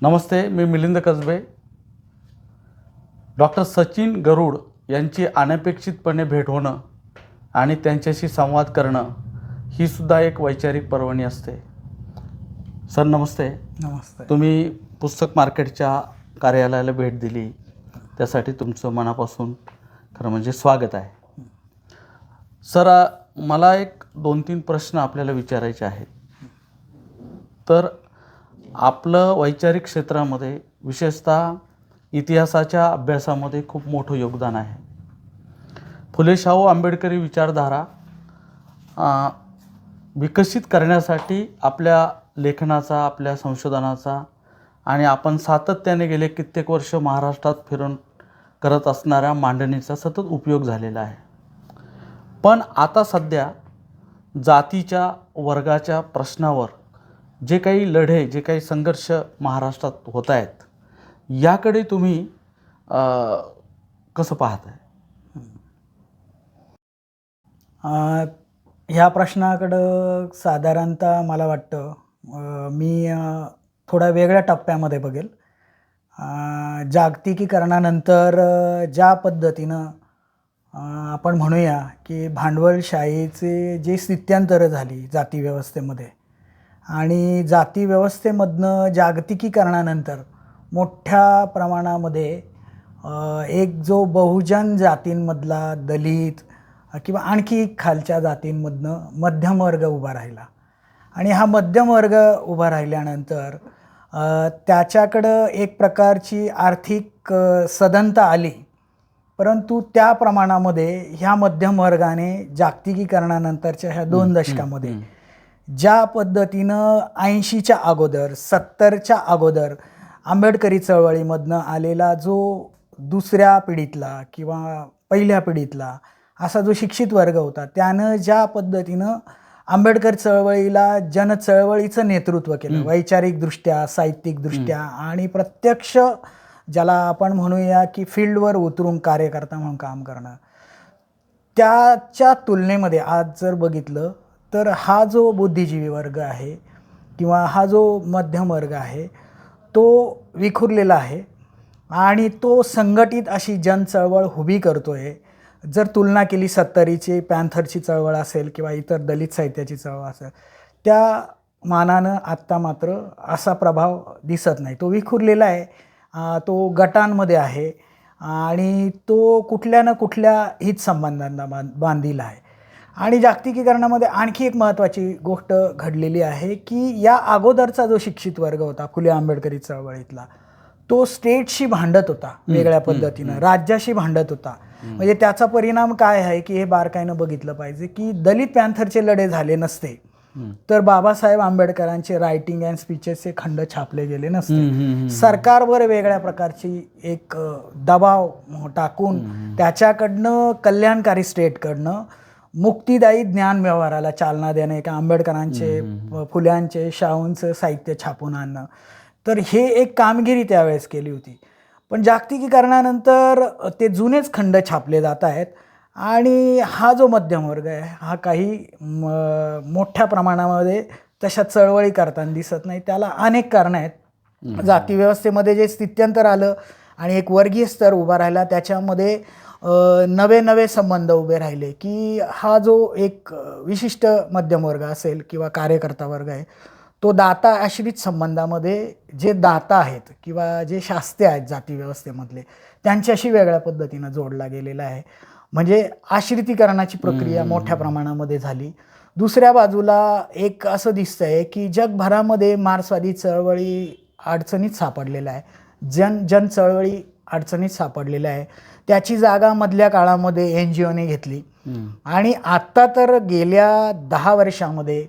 नमस्ते, मी मिलिंद कसबे. Doctor Sachin गरुड यांची अनपेक्षितपणे भेट होणं आणि त्यांच्याशी संवाद करणं ही सुद्धा एक वैचारिक पर्वणी असते. सर नमस्ते. नमस्ते. तुम्ही पुस्तक मार्केटच्या कार्यालयाला भेट दिली त्यासाठी तुमचं मनापासून खरं म्हणजे स्वागत आहे. सर मला एक 2-3 प्रश्न आपल्याला विचारायचे आहेत. तर आपलं वैचारिक क्षेत्रामध्ये विशेषतः इतिहासाच्या अभ्यासामध्ये खूप मोठं योगदान आहे. फुले शाहू आंबेडकरी विचारधारा विकसित करण्यासाठी आपल्या लेखनाचा, आपल्या संशोधनाचा आणि आपण सातत्याने गेले कित्येक वर्ष महाराष्ट्रात फिरून करत असणाऱ्या मांडणीचा सतत उपयोग झालेला आहे. पण आता सध्या जातीच्या, वर्गाच्या प्रश्नावर जे काही लढे, जे काही संघर्ष महाराष्ट्रात होत आहेत, याकडे तुम्ही कसं पाहताय? ह्या प्रश्नाकडं साधारणतः मला वाटतं मी थोड्या वेगळ्या टप्प्यामध्ये बघेल. जागतिकीकरणानंतर ज्या पद्धतीनं आपण म्हणूया की भांडवलशाहीचे जे स्थित्यंतरं झाली जातीव्यवस्थेमध्ये आणि जातीव्यवस्थेमधनं जागतिकीकरणानंतर मोठ्या प्रमाणामध्ये एक जो बहुजन जातींमधला दलित किंवा आणखी खालच्या जातींमधनं मध्यमवर्ग उभा राहिला आणि हा मध्यमवर्ग उभा राहिल्यानंतर त्याच्याकडं एक प्रकारची आर्थिक सधनता आली. परंतु त्या प्रमाणामध्ये ह्या मध्यमवर्गाने जागतिकीकरणानंतरच्या ह्या 2 दशकामध्ये ज्या पद्धतीनं 80च्या अगोदर 70च्या अगोदर आंबेडकरी चळवळीमधनं आलेला जो दुसऱ्या पिढीतला किंवा पहिल्या पिढीतला असा जो शिक्षित वर्ग होता, त्यानं ज्या पद्धतीनं आंबेडकर चळवळीला जनचळवळीचं नेतृत्व केलं, वैचारिकदृष्ट्या, साहित्यिकदृष्ट्या आणि प्रत्यक्ष ज्याला आपण म्हणूया की फील्डवर उतरून कार्यकर्ता म्हणून काम करणं, त्याच्या तुलनेमध्ये आज जर बघितलं तर हा जो बुद्धिजीवी वर्ग आहे किंवा हा जो मध्यम वर्ग आहे तो विखुरलेला आहे आणि तो संघटित अशी जनचळवळ उभी करतोय. जर तुलना केली 70ची पॅन्थरची चळवळ असेल किंवा इतर दलित साहित्याची चळवळ असेल, त्या मानानं आत्ता मात्र असा प्रभाव दिसत नाही. तो विखुरलेला आहे, तो गटांमध्ये आहे आणि तो कुठल्या ना कुठल्या हितसंबंधांना बांधील आहे. आणि जागतिकीकरणामध्ये आणखी एक महत्त्वाची गोष्ट घडलेली आहे की या अगोदरचा जो शिक्षित वर्ग होता फुले आंबेडकरी चळवळीतला, तो स्टेटशी भांडत होता वेगळ्या पद्धतीनं, राज्याशी भांडत होता. म्हणजे त्याचा परिणाम काय आहे की हे बारकाईनं बघितलं पाहिजे की दलित पॅन्थरचे लढे झाले नसते तर बाबासाहेब आंबेडकरांचे रायटिंग अँड स्पीचेसचे खंड छापले गेले नसते. सरकारवर वेगळ्या प्रकारची एक दबाव टाकून त्याच्याकडनं कल्याणकारी स्टेटकडनं मुक्तिदायी ज्ञान व्यवहाराला चालना देणं, एका आंबेडकरांचे, फुल्यांचे, शाहूंचं साहित्य छापून आणणं, तर हे एक कामगिरी त्यावेळेस केली होती. पण जागतिकीकरणानंतर ते जुनेच खंड छापले जात आहेत आणि हा जो मध्यमवर्ग आहे हा काही मोठ्या प्रमाणामध्ये तशा चळवळी करताना दिसत नाही. त्याला अनेक कारणं आहेत. जातीव्यवस्थेमध्ये जे स्थित्यंतर आलं आणि एक वर्गीय स्तर उभा राहिला, त्याच्यामध्ये नवे संबंध उभे राहिले की हा जो एक विशिष्ट मध्यमवर्ग असेल किंवा कार्यकर्ता वर्ग आहे तो दाता आश्रित संबंधामध्ये जे दाता आहेत किंवा जे शास्ते आहेत जातीव्यवस्थेमधले त्यांच्याशी वेगळ्या पद्धतीनं जोडला गेलेला आहे. म्हणजे आश्रितीकरणाची प्रक्रिया मोठ्या प्रमाणामध्ये झाली. दुसऱ्या बाजूला एक असं दिसतंय की जगभरामध्ये मार्क्सवादी चळवळी अडचणीत सापडलेला आहे, जन चळवळी अडचणीत सापडलेल्या आहे. त्याची जागा मधल्या काळामध्ये NGOने घेतली आणि आत्ता तर गेल्या 10 वर्षामध्ये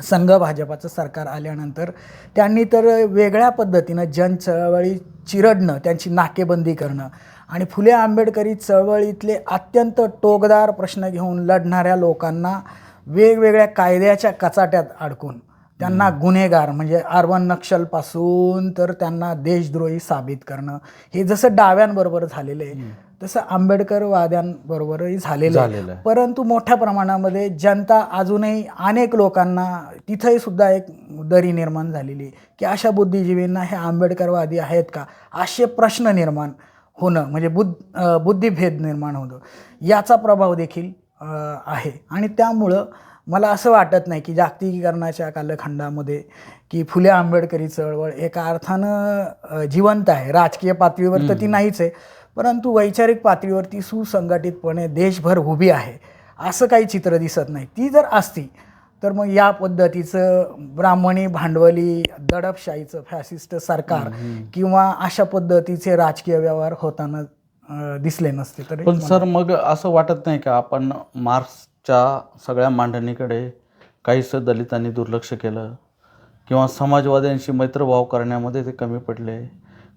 संघ भाजपाचं सरकार आल्यानंतर त्यांनी तर वेगळ्या पद्धतीनं जनचळवळी चिरडणं, त्यांची नाकेबंदी करणं आणि फुले आंबेडकरी चळवळीतले अत्यंत टोकदार प्रश्न घेऊन लढणाऱ्या लोकांना वेगवेगळ्या कायद्याच्या कचाट्यात अडकून त्यांना गुन्हेगार म्हणजे अर्बन नक्षलपासून तर त्यांना देशद्रोही साबित करणं, हे जसं डाव्यांबरोबर झालेलं आहे तसं आंबेडकरवाद्यांबरोबरही झालेलं झालेलं आहे. परंतु मोठ्या प्रमाणामध्ये जनता अजूनही अनेक लोकांना तिथंही सुद्धा एक दरी निर्माण झालेली आहे की अशा बुद्धिजीवींना हे आंबेडकरवादी आहेत का, असे प्रश्न निर्माण होणं म्हणजे बुद्धिभेद निर्माण होणं याचा प्रभाव देखील आहे. आणि त्यामुळं मला असं वाटत नाही की जागतिकीकरणाच्या कालखंडामध्ये की फुले आंबेडकरी चळवळ एका अर्थानं जिवंत आहे. राजकीय पातळीवर तर ती नाहीच आहे, परंतु वैचारिक पातळीवरती सुसंघटितपणे देशभर उभी आहे असं काही चित्र दिसत नाही. ती जर असती तर मग या पद्धतीचं ब्राह्मणी भांडवली दडपशाहीचं फॅसिस्ट सरकार किंवा अशा पद्धतीचे राजकीय व्यवहार होताना दिसले नसते. तर पण सर मग असं वाटत नाही का आपण मार्क्सच्या सगळ्या मांडणीकडे काहीसं दलितांनी दुर्लक्ष केलं किंवा समाजवाद्यांशी मैत्रभाव करण्यामध्ये ते कमी पडले,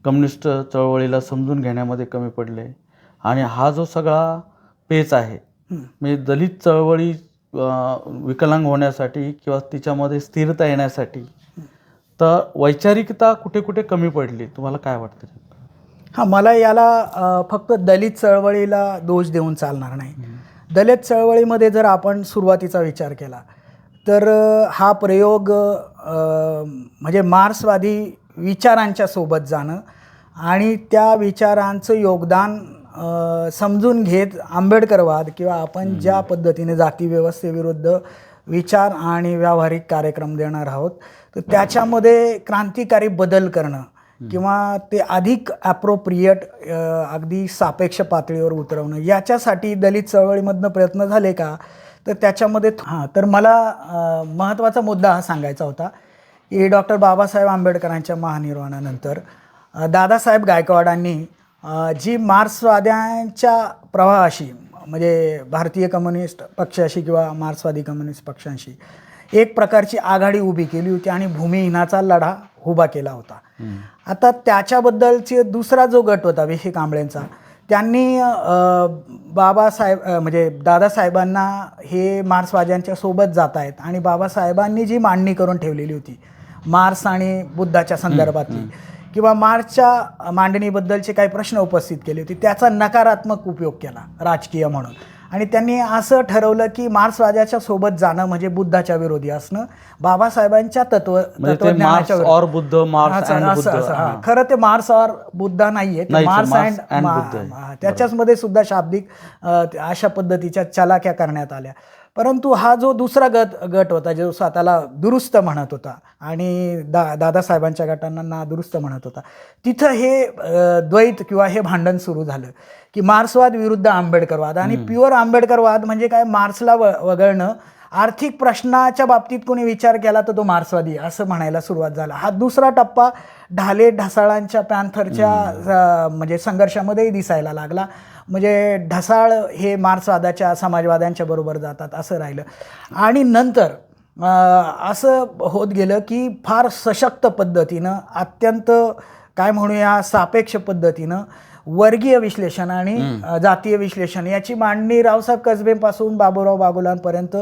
कम्युनिस्ट चळवळीला समजून घेण्यामध्ये कमी पडले आणि हा जो सगळा पेच आहे म्हणजे दलित चळवळी विकलांग होण्यासाठी किंवा तिच्यामध्ये स्थिरता येण्यासाठी तर वैचारिकता कुठे कुठे कमी पडली, तुम्हाला काय वाटतं? हां, मला याला फक्त दलित चळवळीला दोष देऊन चालणार नाही. दलित चळवळीमध्ये जर आपण सुरुवातीचा विचार केला तर हा प्रयोग म्हणजे मार्क्सवादी विचारांच्या सोबत जाणं आणि त्या विचारांचं योगदान समजून घेत आंबेडकरवाद किंवा आपण ज्या पद्धतीने जातीव्यवस्थेविरुद्ध विचार आणि व्यावहारिक कार्यक्रम देणार आहोत तर त्याच्यामध्ये क्रांतिकारी बदल करणं किंवा ते अधिक ॲप्रोप्रिएट अगदी सापेक्ष पातळीवर उतरवणं याच्यासाठी दलित चळवळीमधनं प्रयत्न झाले का, तर त्याच्यामध्ये तर मला महत्त्वाचा मुद्दा हा सांगायचा होता की डॉक्टर बाबासाहेब आंबेडकरांच्या महानिर्वाणानंतर दादासाहेब गायकवाडांनी जी मार्क्सवाद्यांच्या प्रवाहाशी म्हणजे भारतीय कम्युनिस्ट पक्षाशी किंवा मार्क्सवादी कम्युनिस्ट पक्षांशी एक प्रकारची आघाडी उभी केली होती आणि भूमिहीनाचा लढा उभा केला होता. आता त्याच्याबद्दलचे दुसरा जो गट होता विखे कांबळेंचा, त्यांनी बाबासाहेब म्हणजे दादासाहेबांना हे मार्क्सवाद्यांच्या सोबत जात आहेत आणि बाबासाहेबांनी जी मांडणी करून ठेवलेली होती मार्क्स आणि बुद्धाच्या संदर्भातली किंवा मार्क्सच्या मांडणीबद्दलचे काही प्रश्न उपस्थित केले होते त्याचा नकारात्मक उपयोग केला राजकीय म्हणून. आणि त्यांनी असं ठरवलं की मार्क्सवाद्याच्या सोबत जाणं म्हणजे बुद्धाच्या विरोधी असणं, बाबासाहेबांच्या तत्वज्ञानाच्या खरं ते मार्क्स और बुद्धा नाहीये, ते मार्क्स अँड त्याच्याचमध्ये सुद्धा शाब्दिक अशा पद्धतीच्या चलाख्या करण्यात आल्या. परंतु हा जो दुसरा गट होता जो स्वतःला दुरुस्त म्हणत होता आणि दादासाहेबांच्या गटांना नादुरुस्त म्हणत होता, तिथं हे द्वैत किंवा हे भांडण सुरू झालं की मार्क्सवाद विरुद्ध आंबेडकरवाद. आणि प्युअर आंबेडकरवाद म्हणजे काय, मार्क्सला वगळणं. आर्थिक प्रश्नाच्या बाबतीत कोणी विचार केला तर तो मार्क्सवादी असं म्हणायला सुरुवात झाला. हा दुसरा टप्पा ढाले ढसाळांच्या पॅन्थरच्या म्हणजे संघर्षामध्येही दिसायला लागला. म्हणजे ढसाळ हे मार्क्सवादाच्या समाजवाद्यांच्या बरोबर जातात असं राहिलं. आणि नंतर असं होत गेलं की फार सशक्त पद्धतीनं अत्यंत काय म्हणूया सापेक्ष पद्धतीनं वर्गीय विश्लेषण आणि जातीय विश्लेषण याची मांडणी रावसाहेब कसबेपासून बाबूराव बागुलांपर्यंत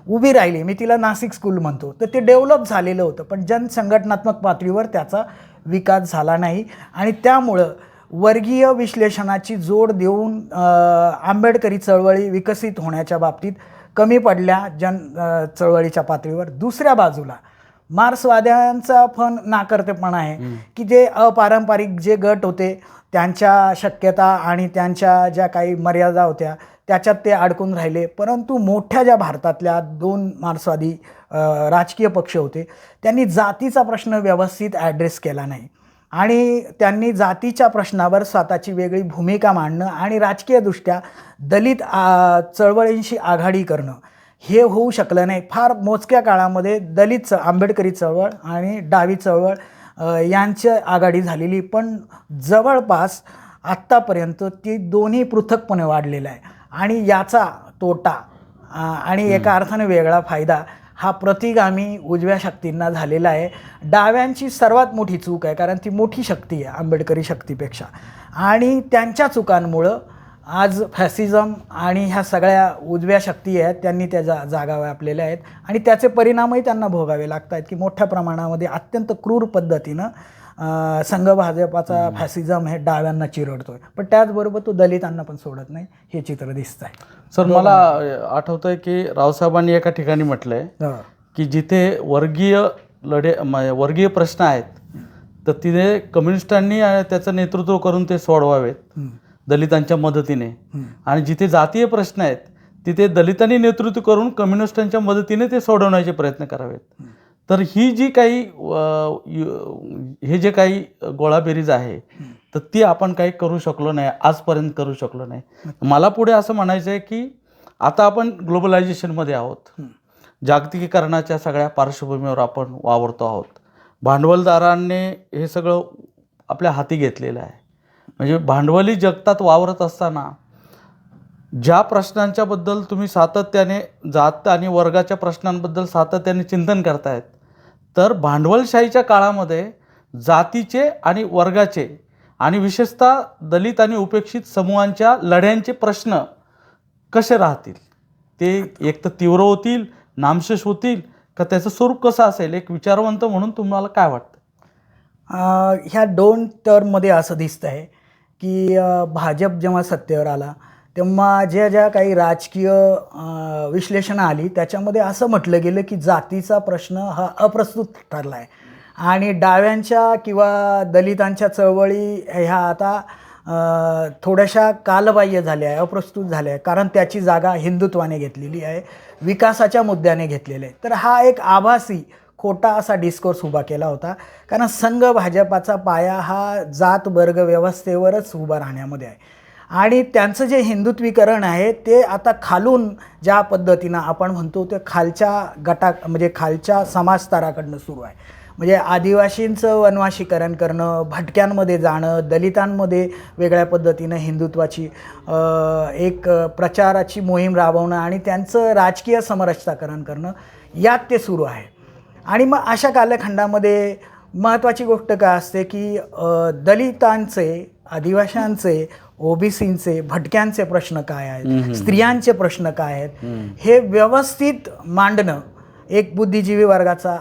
उभी राहिली. मी तिला नाशिक स्कूल म्हणतो. तर ते डेव्हलप झालेलं होतं पण जनसंघटनात्मक पातळीवर त्याचा विकास झाला नाही आणि त्यामुळं वर्गीय विश्लेषणाची जोड देऊन आंबेडकरी चळवळी विकसित होण्याच्या बाबतीत कमी पडल्या चळवळीच्या पातळीवर. दुसऱ्या बाजूला मार्क्सवाद्यांचा पण नाकर्तेपणा आहे की जे अपारंपरिक जे गट होते त्यांच्या शक्यता आणि त्यांच्या ज्या काही मर्यादा होत्या त्याच्यात ते अडकून राहिले. परंतु मोठ्या ज्या भारतातल्या दोन मार्क्सवादी राजकीय पक्ष होते त्यांनी जातीचा प्रश्न व्यवस्थित ॲड्रेस केला नाही आणि त्यांनी जातीच्या प्रश्नावर स्वतःची वेगळी भूमिका मांडणं आणि राजकीयदृष्ट्या दलित चळवळींशी आघाडी करणं हे होऊ शकलं नाही. फार मोजक्या काळामध्ये दलित आंबेडकरी चळवळ आणि डावी चळवळ यांची आघाडी झालेली, पण जवळपास आत्तापर्यंत ती दोन्ही पृथकपणे वाढलेला आहे. आणि याचा तोटा आणि एका अर्थाने वेगळा फायदा हा प्रतिगामी उजव्या शक्तींना झालेला आहे. डाव्यांची सर्वात मोठी चूक आहे कारण ती मोठी शक्ती आहे आंबेडकरी शक्तीपेक्षा आणि त्यांच्या चुकांमुळं आज फॅसिझम आणि ह्या सगळ्या उजव्या शक्ती आहेत त्यांनी त्या जागा व्यापलेल्या आहेत आणि त्याचे परिणामही त्यांना भोगावे लागत आहेत की मोठ्या प्रमाणामध्ये अत्यंत क्रूर पद्धतीनं संघ भाजपाचा फॅसिझम हे डाव्यांना चिरडतोय, पण त्याचबरोबर तो दलितांना पण सोडत नाही, हे चित्र दिसत आहे. सर मला आठवतंय की रावसाहेबांनी एका ठिकाणी म्हटलंय की जिथे वर्गीय प्रश्न आहेत तर तिथे कम्युनिस्टांनी त्याचं नेतृत्व करून ते सोडवावेत दलितांच्या मदतीने, आणि जिथे जातीय प्रश्न आहेत तिथे दलितांनी नेतृत्व करून कम्युनिस्टांच्या मदतीने ते सोडवण्याचे प्रयत्न करावेत. तर ही जी काही हे जे काही गोळाबेरीज आहे तर ती आपण काही करू शकलो नाही, आजपर्यंत करू शकलो नाही. मला पुढे असं म्हणायचं आहे की आता आपण ग्लोबलायझेशनमध्ये आहोत, जागतिकीकरणाच्या सगळ्या पार्श्वभूमीवर आपण वावरतो आहोत. भांडवलदारांनी हे सगळं आपल्या हाती घेतलेलं आहे. म्हणजे भांडवली जगतात वावरत असताना ज्या प्रश्नांच्याबद्दल तुम्ही सातत्याने जात आणि वर्गाच्या प्रश्नांबद्दल सातत्याने चिंतन करतायत, तर भांडवलशाहीच्या काळामध्ये जातीचे आणि वर्गाचे आणि विशेषतः दलित आणि उपेक्षित समूहांच्या लढ्यांचे प्रश्न कसे राहतील, ते एक तर तीव्र होतील, नामशेष होतील, का त्याचं स्वरूप कसं असेल, एक विचारवंत म्हणून तुम्हाला काय वाटतं? ह्या 2 टर्ममध्ये असं दिसतं आहे की भाजप जेव्हा सत्तेवर आला तेव्हा ज्या काही राजकीय विश्लेषणं आली त्याच्यामध्ये असं म्हटलं गेलं की जातीचा प्रश्न हा अप्रस्तुत ठरला आहे आणि डाव्यांच्या किंवा दलितांच्या चळवळी ह्या आता थोड्याशा कालबाह्य झाल्या आहे, अप्रस्तुत झाल्या आहे, कारण त्याची जागा हिंदुत्वाने घेतलेली आहे, विकासाच्या मुद्द्याने घेतलेले आहे. तर हा एक आभासी खोटा असा डिस्कोर्स उभा केला होता, कारण संघ भाजपाचा पाया हा जात वर्ग व्यवस्थेवरच उभा राहण्यामध्ये आहे आणि त्यांचं जे हिंदुत्वीकरण आहे ते आता खालून ज्या पद्धतीनं आपण म्हणतो ते खालच्या म्हणजे खालच्या समाजस्तराकडनं सुरू आहे. म्हणजे आदिवासींचं वनवासीकरण करणं, भटक्यांमध्ये जाणं, दलितांमध्ये वेगळ्या पद्धतीनं हिंदुत्वाची एक प्रचाराची मोहीम राबवणं आणि त्यांचं राजकीय समरसताकरण करणं, यात ते सुरू आहे. आणि मग अशा कालखंडामध्ये महत्त्वाची गोष्ट काय असते की दलितांचे, आदिवासींचे, ओबीसींचे, भटक्यांचे प्रश्न काय आहेत, स्त्रियांचे प्रश्न काय आहेत, हे व्यवस्थित मांडणं एक बुद्धिजीवी वर्गाचा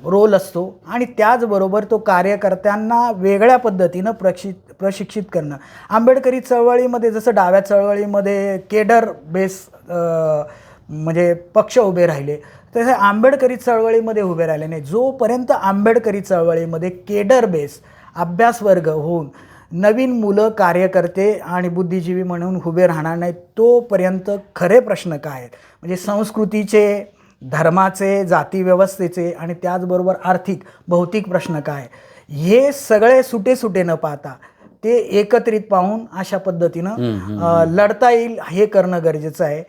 रोल असतो आणि त्याचबरोबर तो कार्यकर्त्यांना वेगळ्या पद्धतीनं प्रशिक्षित करणं. आंबेडकरी चळवळीमध्ये जसं डाव्या चळवळीमध्ये केडर बेस म्हणजे पक्ष उभे राहिले, तसे आंबेडकरी चळवळीमध्ये उभे राहिले नाही. जोपर्यंत आंबेडकरी चळवळीमध्ये केडर बेस अभ्यासवर्ग होऊन नवीन मुलं कार्यकर्ते आणि बुद्धिजीवी म्हणून उभे राहणार नाहीत, तोपर्यंत खरे प्रश्न काय आहेत म्हणजे संस्कृतीचे, धर्माचे, जाती व्यवस्थेचे आणि त्याचबरोबर आर्थिक भौतिक प्रश्न काय, हे सगळे सुटे न पाहता ते एकत्रित पाहून अशा पद्धतीनं लढता येईल हे करणं गरजेचं आहे.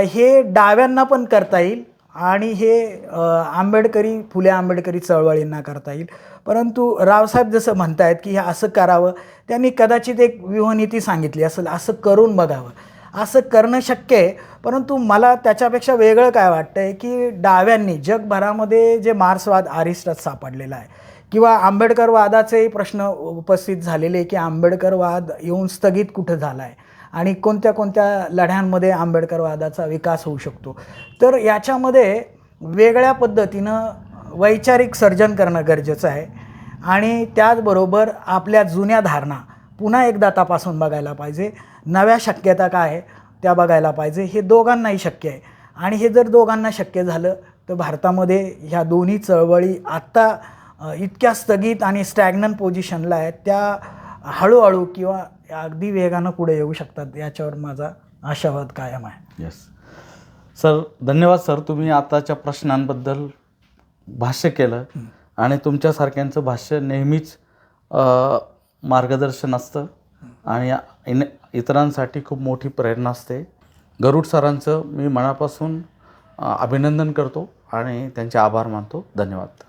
हे डाव्यांना पण करता येईल आणि हे फुले आंबेडकरी चळवळींना करता येईल. परंतु रावसाहेब जसं म्हणतायत की हे असं करावं, त्यांनी कदाचित एक व्यूहनीती सांगितली असेल, असं करून बघावं. असं करणं शक्य आहे, परंतु मला त्याच्यापेक्षा वेगळं काय वाटतं आहे की डाव्यांनी जगभरामध्ये जे मार्क्सवाद आरिष्टात सापडलेला आहे किंवा आंबेडकरवादाचे प्रश्न उपस्थित झालेले की आंबेडकरवाद येऊन स्थगित कुठं झाला आहे आणि कोणत्या कोणत्या लढ्यांमध्ये आंबेडकरवादाचा विकास होऊ शकतो, तर याच्यामध्ये वेगळ्या पद्धतीनं वैचारिक सर्जन करणं गरजेचं आहे आणि त्याचबरोबर आपल्या जुन्या धारणा पुन्हा एकदा तपासून बघायला पाहिजे, नव्या शक्यता काय आहे त्या बघायला पाहिजे. हे दोघांनाही शक्य आहे आणि हे जर दोघांना शक्य झालं तर भारतामध्ये ह्या दोन्ही चळवळी आत्ता इतक्या स्थगित आणि स्टॅग्नंट पोझिशनला आहेत, त्या हळूहळू किंवा अगदी वेगानं पुढे येऊ शकतात, याच्यावर माझा आशावाद कायम आहे. येस सर, धन्यवाद सर. तुम्ही आताच्या प्रश्नांबद्दल भाष्य केलं आणि तुमच्यासारख्यांचं भाष्य नेहमीच मार्गदर्शन असतं आणि इतरांसाठी खूप मोठी प्रेरणा असते. गरुड सरांचं मी मनापासून अभिनंदन करतो आणि त्यांचे आभार मानतो. धन्यवाद.